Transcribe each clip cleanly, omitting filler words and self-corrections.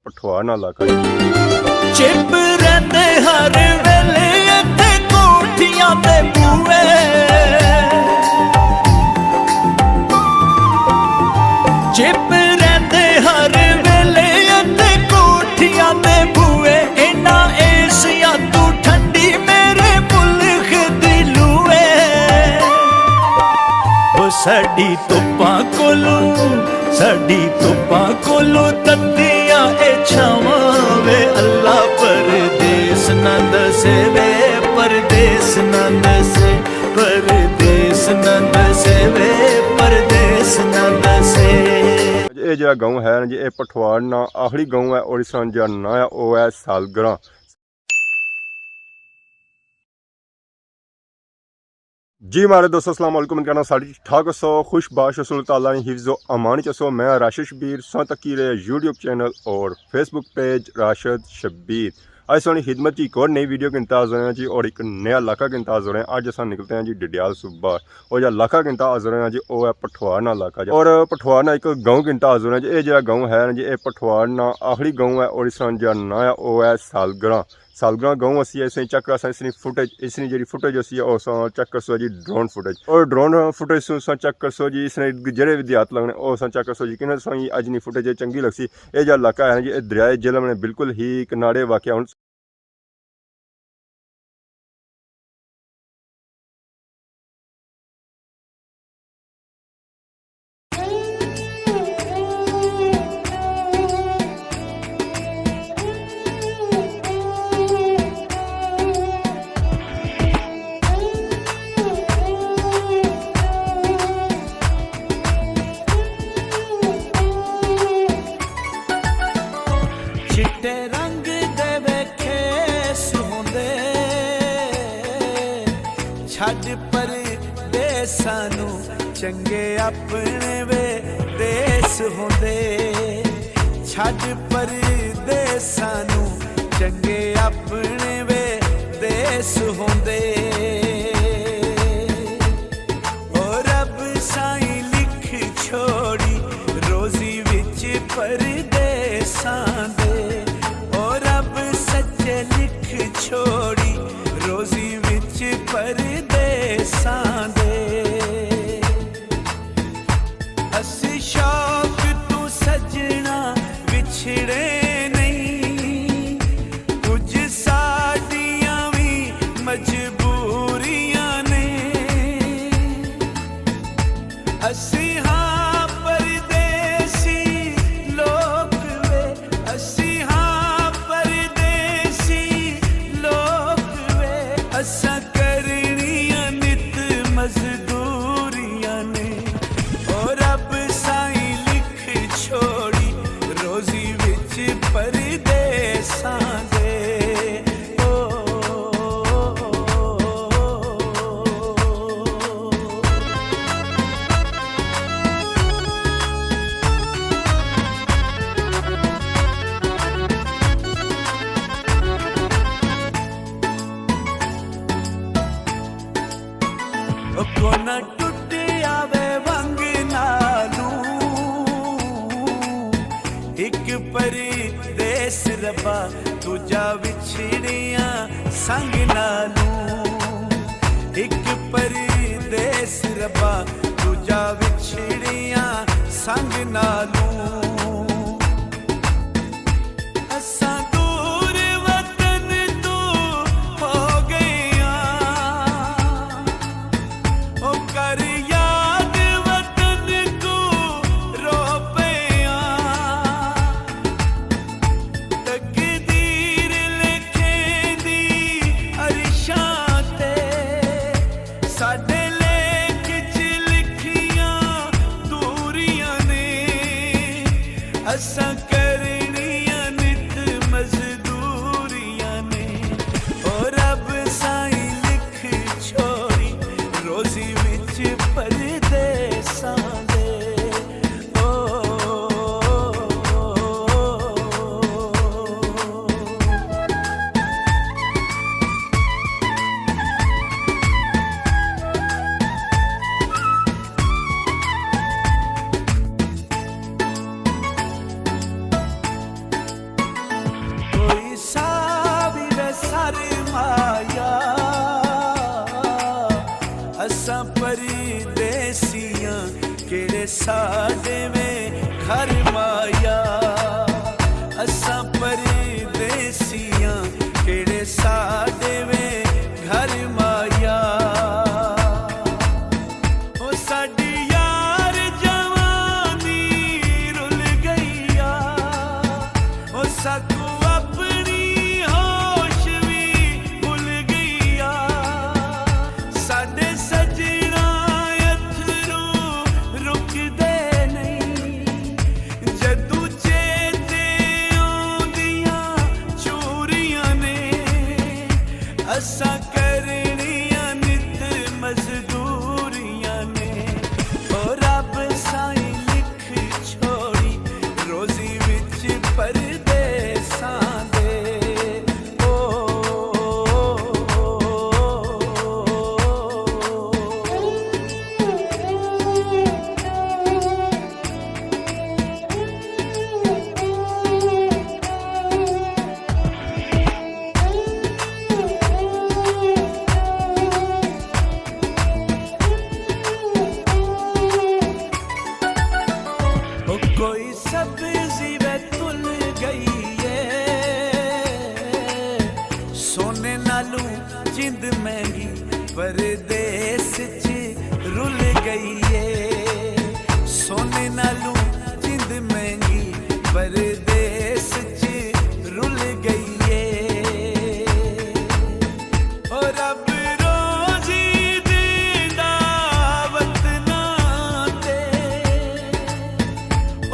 पठवार ना इलाका चिप रहंदे हर वेले इत्थे कोठियां ते बूए चिप रहंदे हर वेले इत्थे कोठियां ते बूए इना एसिया तू ठंडी मेरे मुल्क दी लूए ओ साडी धुप्पां कोलों तत्तियां ए छावां वे अल्लाह परदेस ना दसे वे परदेस ना दसे परदेस ना दसे वे परदेस ना दसे। ये जो गाँव है जी ये पठवार ना आखिरी गाँव है और इसका जो ना है वो है सालगरा। जी मारे दोस्तों अस्सलाम वालेकुम कहना साड़ी ठाक सो खुश बाश रसूल ताला ने हिफ्ज़ो अमान चसो मैं राशिद शब्बीर सो तकी रे यूट्यूब चैनल और फेसबुक पेज राशिद शब्बीर। आज सोनी खिदमत की एक और नई वीडियो के इंतज़ार हो रहे हैं जी और एक नया इलाका के इंतज़ार हो रहे हैं। आज असा निकलते हैं जी डडियाल सूबा और जो इलाका के इंतज़ार हो रहे हैं जी वो है पठवार ना इलाका और पठवार ना एक गाँव के इंतज़ार हो रहे हैं जी। ये जो गाँव है जी ये पठवार ना आखिरी गाँव है और इसका जो ना है वो है सालगरा। सालगरा गाँव असी इस चेक कर इसनी फुटेज इसनी जी फुटेज असी चेक कर सो जी ड्रोन फुटेज और ड्रोन फुटेज चेक कर सो जी इसने जड़े भी हाथ लगने वो चेक कर सो जी कि अज फुटेज चंगी लगसी। ये जो इलाका है जी दरियाए झेलम ने बिल्कुल ही किनारे वाक़ हूँ चिट्टे रंग दे वेखे सुंदे छड़ पर देसां नू चंगे अपने वे देस होंदे छड़ पर देसां नू चंगे अपने वे देस होंदे और रब साईं लिख छोड़ी रोजी विच परदेसां लिख छोड़ी रोजी विच परदेसां दे असी शौक तू सजना विछड़े नहीं कुछ साडियां भी मजबूरियां ने असी हाँ परदेसी लोग वे असी असा करनियां नित मजदूरियां ने और रब साईं लिख छोड़ी रोजी विच परदेसां दे। कोना टुट आवे वंग नालू एक परदेस रब्बा दूजा विछड़िया संग नालू एक परदेस रब्बा दूजा विछड़िया संग नालू असा दूर वतन तू हो गया ओ कर याद वतन को रो पिया तकदीर लिखेंदी अरशां ते साडे लेख च लिखियां दूरियां ने ਪਰਦੇਸੀਆਂ ਕਿਹੜੇ ਸਾਡੇ ਵੇ ਘਰ ਮਾਇਆ ਅਸਾਂ ਪਰਦੇਸੀਆਂ ਕਿਹੜੇ ਸਾਡੇ ਵੇ ਘਰ ਮਾਇਆ ਉਹ ਸਾਡੀ ਯਾਰ ਜਵਾਨੀ ਰੁੱਲ ਗਈ ਆ ਉਹ ਸਾਕੂ ਆਪਣੀ ਹੋਸ਼ ਵੀ ਭੁੱਲ ਗਈ ਆ ਸਾਡੇ ਸਜਣਾ ਅਥਰੂ ਰੁਕਦੇ ਨਹੀਂ ਜਦੋਂ ਚੇਤੇ ਆਉਂਦੀਆਂ ਚੋਰੀਆਂ ਨੇ ਅਸਾਂ ਕਰਨੀਆਂ ਨਿਤ ਮਜ਼ਦੂਰੀਆਂ ਨੇ ਓ ਰੱਬ ਸਾਈਂ ਲਿਖ ਛੋੜੀ ਰੋਜ਼ੀ ਵਿੱਚ ਪਰਦੇਸਾਂ ਦੇ ओ कोई सब्जी वे तुल गई है सोने नालू जिंद महंगी परदेस च रुल गई है सोने नालू जिंद महंगी परदेस च रुल गई है ओ रब रोजी देंदा वतना ते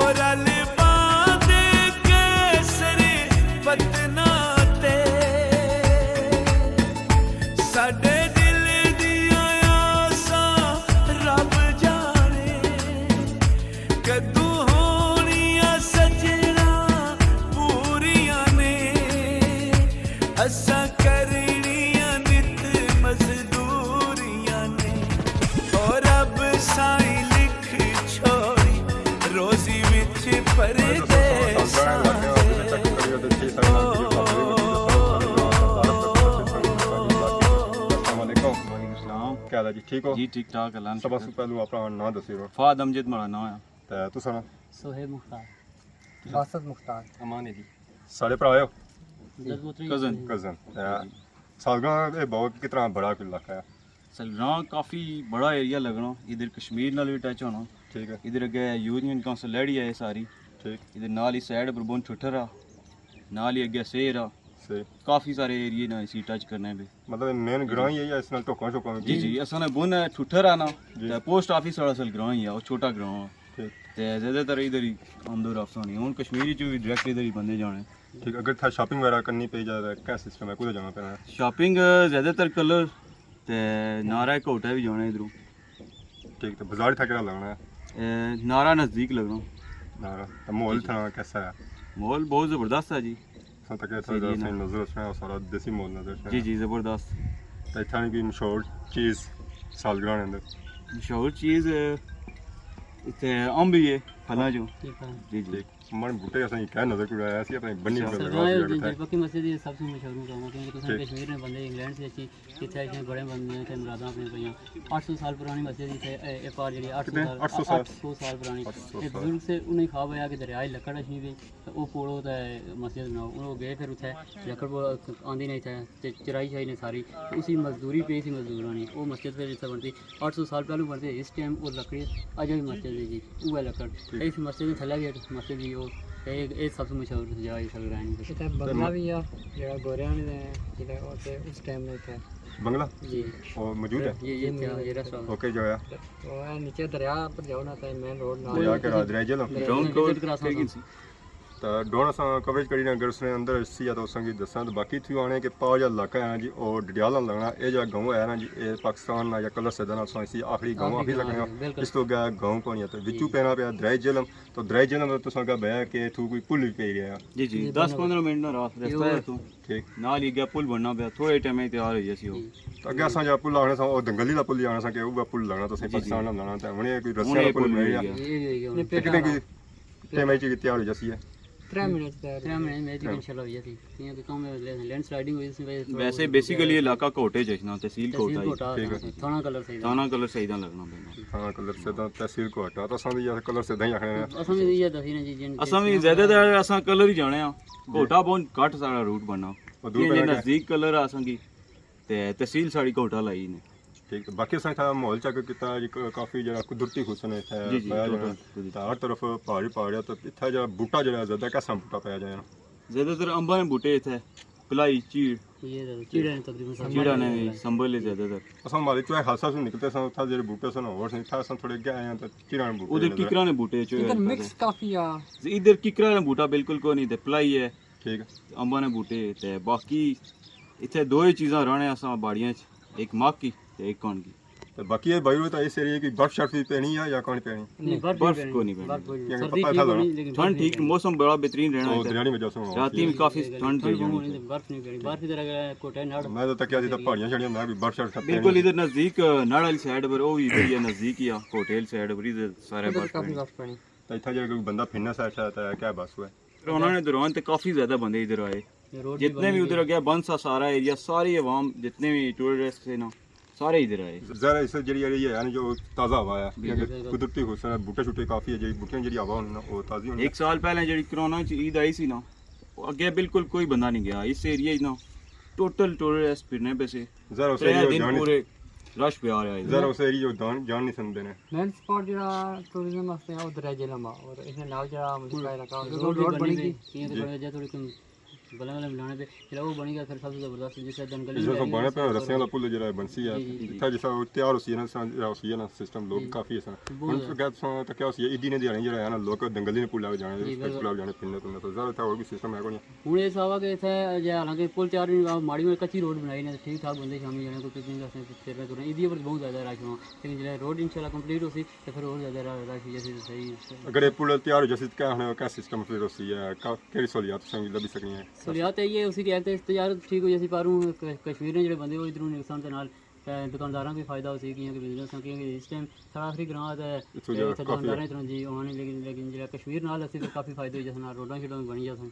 और अलबादे केसरे पतना ते साडे दिल दियां आसां रब जाने कदू होणियां सजना पूरियां ने असां करनियां नित मजदूरियां ने और रब साईं लिख छोड़ी रोजी ਵਿੱਚ ਪਰਦੇਸਾਂ क्या हाल है जी ठीक हो जी ठीक ठाक अल्लाह सब से पहलू अपना नाम दसियो फाद अमजद माड़ा नाम है ते तुसा सोहेब मुख्तार बासत मुख्तार अमान है जी साढ़े भरा हो कज़न कजन सालगां ये बहुत कितना बड़ा कोई इलाका है सलगां काफ़ी बड़ा एरिया लगना इधर कश्मीर नाल भी टच होना ठीक है इधर अगे यूनियन काउंसिल लैड़ी है सारी ठीक इधर नाल ही साइड पर बोन छुट्टर आ नाल ही अगे सेर आ सही काफ़ी सारे एरिए ना इसी टच करने पे मतलब मेन ग्रां ही है या इसमें टोका शोका जी जी असल बोन है छुट्टर आना ते पोस्ट ऑफिस वाला असल ग्रां ही है और छोटा ग्रां है ठीक ते ज़्यादातर इधर ही आमदो रफ्त होनी हूँ कश्मीरी च भी डायरेक्ट इधर ही बंदे जाने ठीक अगर था शॉपिंग वगैरह करनी पे जाए क्या सिस्टम है कुछ जाना पैना है शॉपिंग ज़्यादातर कलर ते नारा कोटा भी जाना इधरों ठीक तो बाजार था क्या लगना है नारा नज़दीक लगना नारा तो माहौल था कैसा है माहौल बहुत ज़बरदस्त है जी सन तक था जैसे नजर उसमें और सारा देसी माहौल नजर जी जी ज़बरदस्त तो इतना की मशहूर चीज़ सालगिरह के अंदर मशहूर चीज़ इतने अम्ब ही है फला जो जी जी मन बूटे ऐसा ही क्या नजर को आया ऐसी अपनी बन्नी पर लगा सरगांव दिया था पक्की मस्जिद ये सबसे मशहूर गाँव क्योंकि तुम कश्मीर में बंदे इंग्लैंड से अच्छी इतने इतने बड़े बंदे हैं मुरादा अपने भैया 800 साल पुरानी मस्जिद इतने एक बार जी 800 साल पुरानी एक बुजुर्ग से उन्हें ख्वाब आया कि दरिया लकड़ अच्छी भी तो वो पोड़ो तो मस्जिद बनाओ वो गए फिर उठे लकड़ वो आंधी नहीं था चराई शाही ने सारी उसी मजदूरी पे सी मजदूरानी वो मस्जिद फिर जिससे बनती 800 साल पहले बनते इस टाइम वो लकड़ी अजय मस्जिद है जी वो लकड़ इस मस्जिद थल्ला भी मस्जिद भी वो ਇਹ ਸਭ ਤੋਂ ਮਸ਼ਹੂਰ ਜਗ੍ਹਾ ਹੈ ਸਲਗਰਾਨੀ ਦੀ ਇੱਥੇ ਬੰਗਲਾ ਵੀ ਆ ਜਿਹੜਾ ਗੋਰਿਆਂ ਨੇ ਜਿਹੜਾ ਉੱਥੇ ਉਸ ਟਾਈਮ में था बंगला जी और मौजूद है ये रेस्टोरेंट ओके जो है वो है नीचे दरिया पर जाओ ना तो मेन रोड ना दरिया के रात रह जलो ग्राउंड विजिट करा सकते तो दोनों सा कवरेज करी अगर उसने अंदर सी या तो उसकी दसा तो बाकी थी आने के पाव जा इलाका है ना जी और डडियाल लगना ये जो गाँव है ना जी ये पाकिस्तान ना या कलर सदा ना इसी आखिरी गाँव आखिरी लगना इस तो गया गाँव को नहीं आता विचू पैना पे दराई जेलम तो दराई जेलम तो तुसा का बया के थू कोई पुल भी पे रहा जी जी 10-15 मिनट ना रात रास्ता है तो ठीक नाल ही गया पुल बनना पे थोड़े टाइम में तैयार हो जैसी हो तो अगे असा जा पुल आने सा और दंगली दा पुल जाना सा के वो पुल लगना तो सही पाकिस्तान ना लगना तो हमने कोई रस्सा पुल मिल गया ये कितने की टाइम में तैयार हो जैसी है 3 महीने तैयार 3 महीने में भी इंशाल्लाह हो जाती क्योंकि कि काम लैंड स्लाइडिंग हुई इसमें वैसे बेसिकली इलाका कोटे जसना तहसील कोटा ठीक है थाना कलर सही थाना कलर सही दा लगना पैंदा हाँ कलर से तो तहसील को हटा तो सामने यार कलर से दही आखने असम में ये दसी ने जी जिन असां भी ज्यादातर असां कलर ही जाने आ कोटा बहुत घट सारा रूट बनना और दूर ये पे नजदीक कलर आ असां की ते तहसील साड़ी कोटा लाई ने ठीक है बाकी साथ था माहौल चेक किया जी काफी जरा कुदरती हुसन है जी, जी, पाया टोटल जाना कुदरती। हर तरफ पहाड़ तो इतना जरा बूटा जरा ज्यादा कैसा बूटा पाया जाए ज्यादातर अंबा ने बूटे थे पिलाई चीड़ ये चीड़ा ने तकरीबन सब चीड़ा ने संभल ज्यादातर असां मालिक तो हादसा से निकलते सन था जरे बूटे सन और से था असां थोड़े गए हैं तो चिरान बूटे उधर किकरा ने बूटे चो इधर मिक्स काफी आ इधर किकरा ने बूटा बिल्कुल को नहीं ते पिलाई है ठीक है अंबा ने बूटे ते बाकी इत्थे दो ही चीज़ां रहने असां बाड़ियां च एक मक्क की ते एक कौन की तो बाकी ये बाई तो इस एरिया की बर्फ शर्फ भी पैनी है या कौन पैनी नहीं बर्फ को नहीं बर्फ पैनी क्योंकि सर्दी पता की था बड़ी ना। लेकिन ठंड ठीक मौसम बड़ा बेहतरीन रहना और है दरियानी में जासो राती में काफी ठंड रह जानी है। बर्फ नहीं पड़ी बर्फ की तरह कोटा नाड़ मैं तो तकिया था पहाड़ियां छड़ियां मैं भी बर्फ शर्फ बिल्कुल इधर नजदीक नाड़ वाली साइड पर वो इधर ही है नजदीक ही है होटल साइड पर इधर सारे उधर बर्फ काफी पैनी। बर्फ पड़ी तो इतना जरा कोई बंदा फिरना सा अच्छा है क्या बस हुआ कोरोना ने दौरान तो काफी ज्यादा बंदे इधर आए रोड जितने भी उधर गया बंद सा सारा एरिया सारी अवाम जितने भी टूरिस्ट थे ना सारे इधर आए जरा इस जरी ये है ना जो ताज़ा हवा है क्योंकि कुदरती हुसन है बूटे छूटे काफ़ी है जी बूटियां जरी हवा होनी ना वो ताज़ी होनी एक साल पहले जी कोरोना च ईद आई सी ना वो अगे बिल्कुल कोई बंदा नहीं गया इस एरिया ना टोटल टूरिस्ट फिरने पे से जरा उस 3 एरिया दिन जान पूरे रश पे आ रहा है जरा उस एरिया जान नहीं सकते ने मेन स्पॉट जरा टूरिज्म वास्ते है उधर है जिलमा और इसने नाल जरा मुश्किल लगा रोड रोड बनी थी ये तो बड़े थोड़ी कम बला वाला बनाने पे चला वो बनेगा फिर सबसे जबरदस्त जैसे दंगल जो सब बने पे रस्सियां वाला पुल जरा बंसी है इतना जैसा तैयार होसी है ना होसी है ना सिस्टम लोग काफ़ी है उन तो क्या तो क्या होसी है इदी ने दिहाड़ी जरा है ना लोग दंगल ने पुल लग जाने पुल लग जाने फिरने तो जरा था और भी सिस्टम है कोई हूँ ये सावा के इतने जो हालांकि पुल तैयार नहीं माड़ी में कच्ची रोड बनाई ने ठीक ठाक बंदे शामी जाने कोई पिकनिक करते फिरने तुरने इदी पर बहुत ज़्यादा रश हुआ लेकिन जो रोड इंशाल्लाह कंप्लीट होसी तो फिर और ज़्यादा रश जैसे सही अगर ये पुल तैयार हो जैसे क्या होने क्या सिस्टम फिर होसी है केड़ी सहूलियत संग लभी सकनी है सहूलियत है ये उसी की एक तजारत ठीक हो जैसी पर कश्मीर ने जो बंदे वो इधरों नुकसान के नाल दुकानदारों को फायदा हो सी कि बिजनेस क्योंकि इस टाइम सारा आखिरी ग्रां है दुकानदार इतना जी आने लेकिन जो कश्मीर नाल असी काफ़ी फायदे हो जैसे रोडां शोडां बनी जासन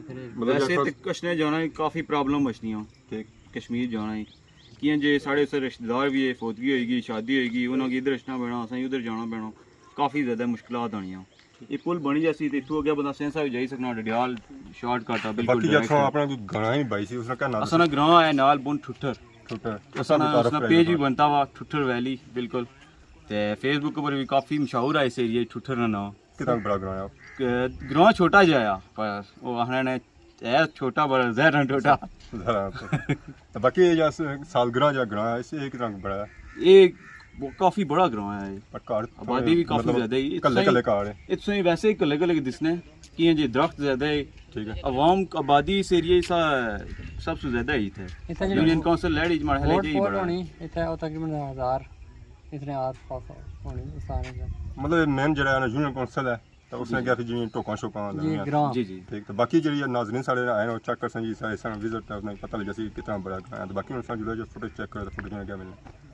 फिर वैसे तो कश्मीर जाना ही काफ़ी प्रॉब्लम बचनियां ठीक कश्मीर जाना ही कियां जे साढ़े उस रिश्तेदार भी है फौतगी होएगी शादी होएगी उन्होंने की इधर रचना पैना असें उधर जाना पैना काफ़ी ज़्यादा मुश्किलात आनियां ये पुल बनी जैसी तो इत्थों अग्गें बंदा सेंसा भी जाई सकना डडियाल शॉर्टकट है बिल्कुल बाकी जैसा अपना जो गाना ही बाई सी उसका क्या नाम असना ग्रां है नाल बुन ठुठर छोटा असना पेज भी बनता हुआ ठुठर वैली बिल्कुल ते फेसबुक पर भी काफ़ी मशहूर है इस एरिया ठुठर ना नाम कितना बड़ा गाना है ग्रां छोटा जाया पर वो आखने ने है छोटा बड़ा जहर छोटा तो बाकी जैसे सालगिरह जो ग्रां है इससे एक रंग बड़ा है ये वो काफ़ी बड़ा ग्रां है ये पर कार आबादी भी काफ़ी ज़्यादा है कल्ले कल्ले कार है इतने वैसे ही कल्ले कल्ले दिसने कि ये दरख्त ज़्यादा है ठीक है अवाम आबादी इस एरिया सा सबसे ज़्यादा ही थे इतना यूनियन काउंसिल लैड इजमार है वोट यही वोट बड़ा होनी इतना तकरीबन 1000 इतने आस पास होनी सारे मतलब मेन जरा है ना यूनियन काउंसिल है तो उसने क्या फिर जी टोका शोका जी ग्रां जी जी ठीक तो बाकी जी नाजरीन सारे आए और चेक कर सन जी सारे सन विजिट करने पता लग जैसे कितना बड़ा ग्रां है तो बाकी उनसे जुड़े जो फुटेज चेक करे तो फुटेज में क्या मिले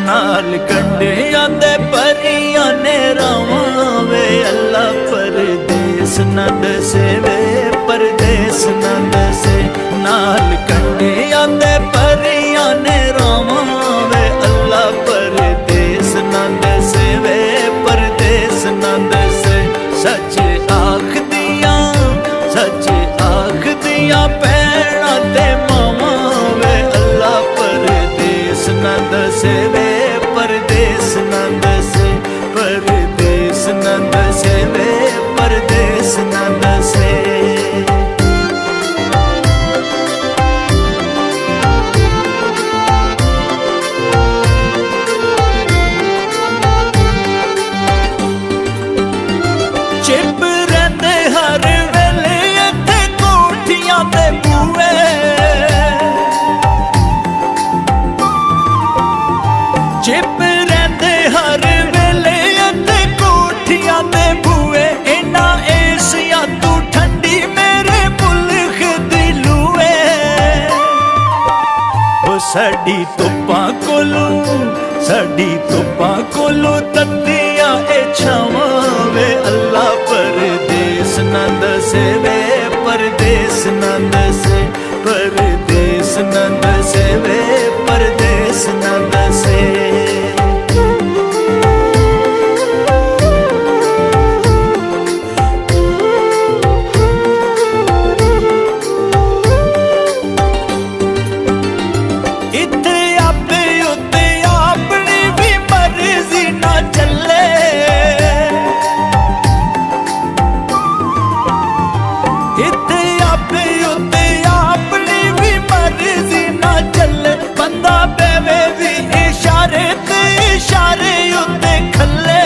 नाल कंडे आंदे परियां ने रावे अल्लाह परदेस न दसे वे परदेस न दसे नाल कंडे आंदे परियां ने रावे अल्लाह परदेस न दसे वे परदेस न दसे सच आख दिया पैणा ते मामा वे अल्लाह परदेस न दसे वे परदेस न दसे परदेस न दसे वे परदेस न दसे चिप रहंदे हर वेले इत्थे कोठियां ते बूए चिप रहंदे हर वेले दे बूए इना एसिया तू ठंडी मेरे मुल्क दी लूए ओ साडी धुप्पां कोलों तत्तियां ए छावां वे अल्लाह परदेस ना दसे वे परदेस ना दसे परदेस ना दसे वे परदेस ना दसे इत्थे आपे उत्ते अपनी भी मर्जी ना चले इत्थे आपे उत्ते अपनी भी मर्जी ना चले बंदा बेवे भी इशारे ते इशारे उत्ते खले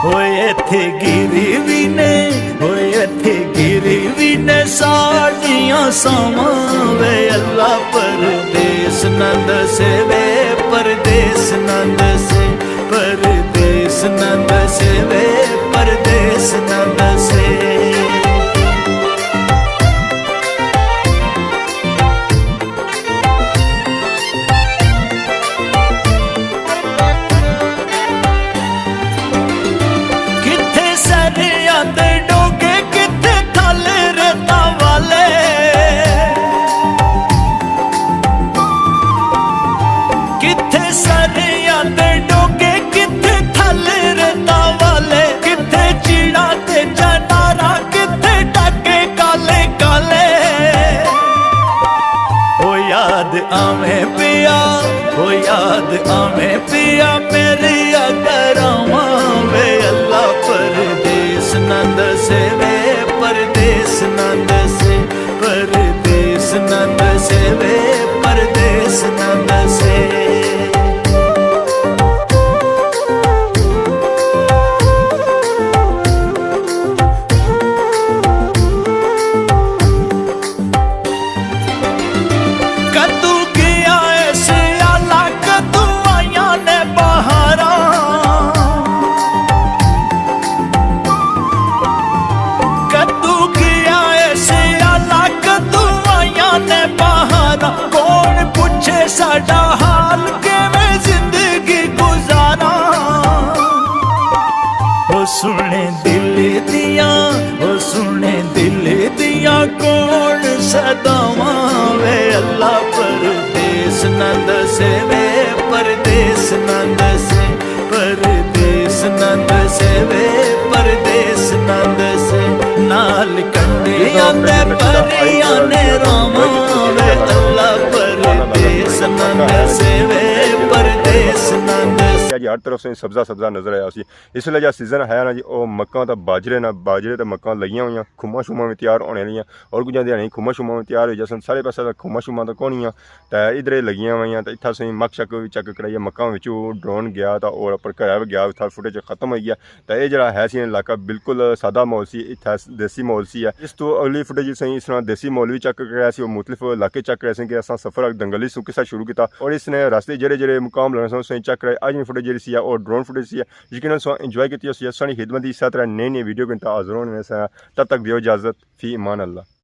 होए इत्थे गिरी भी ने साड़ियां सावां वे अल्लाह परदेस ना दसे वे परदेस ना दसे परदेस ना दसे वे परदेस ना दसे किथे सरियां दे डोगे किथे थल रेता वाले किथे सरियां दे डोगे किथे थल रेता वाले किथे चीड़ा ते जनारा किथे टाके काले काले ओ याद आवे पिया मेरी अगरावां वे अल्लाह परदेस ना दसे वे परदेस ना दसे परदेस ना दसे वे परदेस ना दसे कदू गया ऐसे आला कदू आया ने बहारा कदू गया ऐसे आला कदू आया ने बहारा कौन पूछे साडा हाल किवें जिंदगी गुजारा ओ सुने दिल दियां कौन सदावां वे अल्लाह परदेस ना दसे वे परदेस ना दसे परदेस ना दसे वे परदेस ना दसे नाल कंडियां ते परियां ने रावां वे अल्लाह परदेस ना दसे वे परदेस ना दसे जी हर तरफ से सब्जा सब्जा नजर आया सी इसलिए जो सीजन है ना जी वो मक्कां तो बाजरे तो मक्कां लगियां हुई खुम्मा शुम्मा में तैयार होने लियां और कुछ नहीं खुम्मा शुम्मा में तैयार हो जैसे सारे पासे तो खुम्मा शुम्मा तो कौन तो इधर लगियां हुई तो इतना सही मक शक भी चेक कराइए मक्कां ड्रोन गया तो और उपर घर गया था फुटेज खत्म हो गया तो यह जरा है सी इलाका बिल्कुल सादा माहौल से इतना देसी माहौल सी है इस तो अगली फुटेज सही इस तरह देसी माहौल भी चेक कराया सी मुख्तलिफ इलाके चेक कराए कि अस सफर दंगली सू के साथ शुरू किया और इसने रास्ते जेरे मुकाम लगने सही चेक कराए अज फुटेज जी और ड्रोन फुटेज सी यकीन इंजॉय की सारी खिदमत इस तरह नई वीडियो के हाजिर होने तब तक दियो इजाज़त फी ईमान अल्लाह।